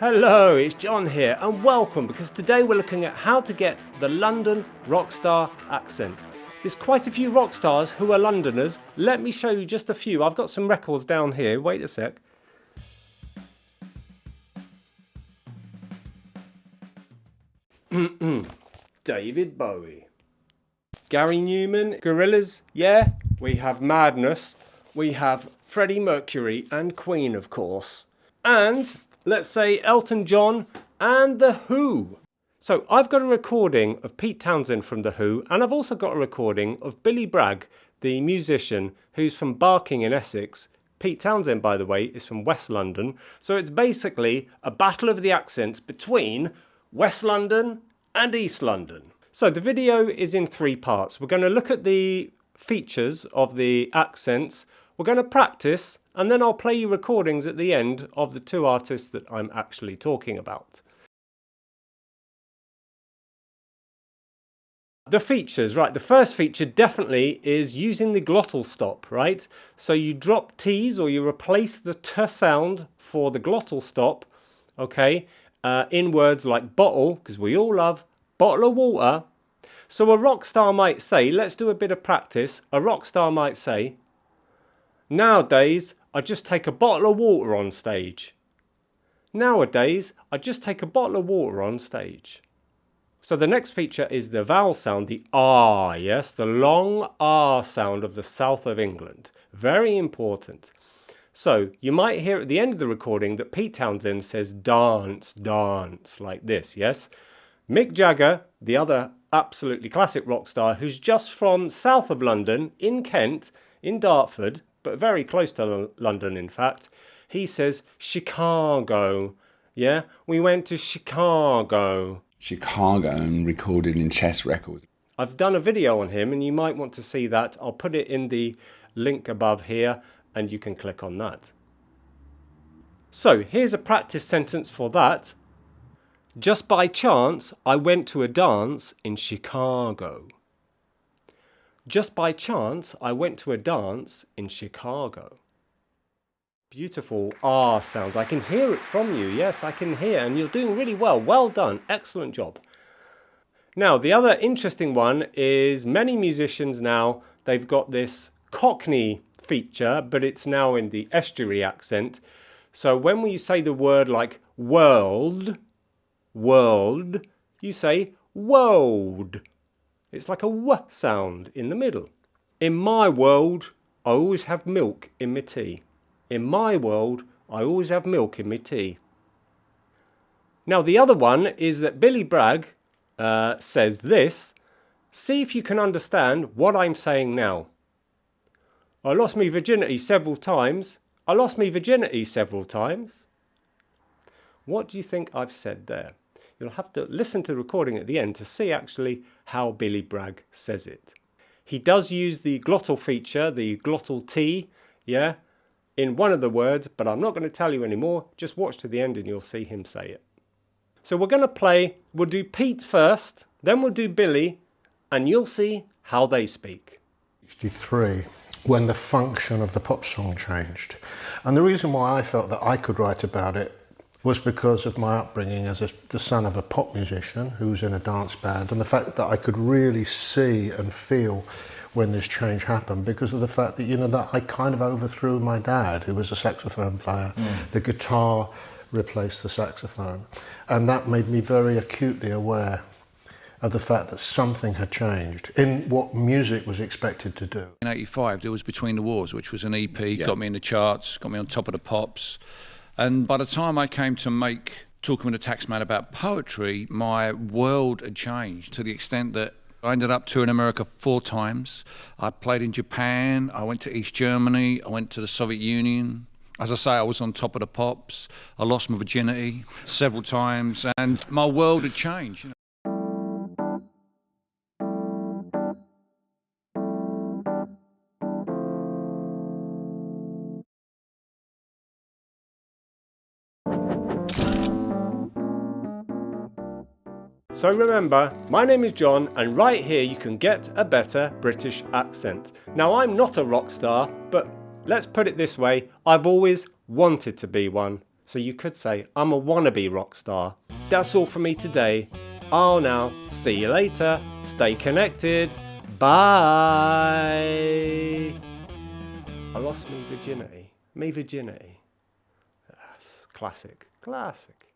Hello, it's John here and welcome, because today we're looking at how to get the London rockstar accent. There's quite a few rock stars who are Londoners. Let me show you just a few. I've got some records down here. Wait a sec. David Bowie. Gary Newman, Gorillaz, yeah. We have Madness. We have Freddie Mercury and Queen, of course. And let's say Elton John and The Who. So I've got a recording of Pete Townshend from The Who, and I've also got a recording of Billy Bragg, the musician who's from Barking in Essex. Pete Townshend, by the way, is from West London. So it's basically a battle of the accents between West London and East London. So the video is in 3 parts. We're going to look at the features of the accents. We're going to practice, and then I'll play you recordings at the end of the 2 artists that I'm actually talking about. The features, right, the first feature definitely is using the glottal stop, right? So you drop T's, or you replace the T sound for the glottal stop, okay, in words like bottle, because we all love bottle of water. So a rock star might say, let's do a bit of practice, a rock star might say, nowadays, I just take a bottle of water on stage. Nowadays, I just take a bottle of water on stage. So the next feature is the vowel sound, the R, yes, the long R sound of the south of England. Very important. So you might hear at the end of the recording that Pete Townshend says dance, dance, like this, yes? Mick Jagger, the other absolutely classic rock star, who's just from south of London, in Kent, in Dartford, but very close to London, in fact, he says Chicago. Yeah, we went to Chicago. Chicago, and recorded in Chess Records. I've done a video on him, and you might want to see that. I'll put it in the link above here, and you can click on that. So here's a practice sentence for that. Just by chance, I went to a dance in Chicago. Just by chance, I went to a dance in Chicago. Beautiful R sounds. I can hear it from you. Yes, I can hear. And you're doing really well. Well done. Excellent job. Now, the other interesting one is many musicians now, they've got this Cockney feature, but it's now in the estuary accent. So when we say the word like world, you say world. It's like a W sound in the middle. In my world, I always have milk in my tea. In my world, I always have milk in my tea. Now the other one is that Billy Bragg says this. See if you can understand what I'm saying now. I lost my virginity several times. I lost my virginity several times. What do you think I've said there? You'll have to listen to the recording at the end to see actually how Billy Bragg says it. He does use the glottal feature, the glottal T, yeah, in one of the words, but I'm not going to tell you anymore. Just watch to the end and you'll see him say it. So we're going to play, we'll do Pete first, then we'll do Billy, and you'll see how they speak. 1963, when the function of the pop song changed. And the reason why I felt that I could write about it was because of my upbringing as the son of a pop musician who was in a dance band, and the fact that I could really see and feel when this change happened, because of the fact that, you know, that I kind of overthrew my dad, who was a saxophone player. The guitar replaced the saxophone, and that made me very acutely aware of the fact that something had changed in what music was expected to do. In 85, there was Between the Wars, which was an EP, got me in the charts, got me on top of the pops. And by the time I came to make Talking with a Taxman about poetry, my world had changed to the extent that I ended up touring America 4 times. I played in Japan, I went to East Germany, I went to the Soviet Union. As I say, I was on top of the pops. I lost my virginity several times, and my world had changed. You know. So remember, my name is John, and right here you can get a better British accent. Now I'm not a rock star, but let's put it this way, I've always wanted to be one. So you could say, I'm a wannabe rock star. That's all from me today. I'll now see you later. Stay connected. Bye. I lost me virginity. Me virginity. Yes, classic. Classic.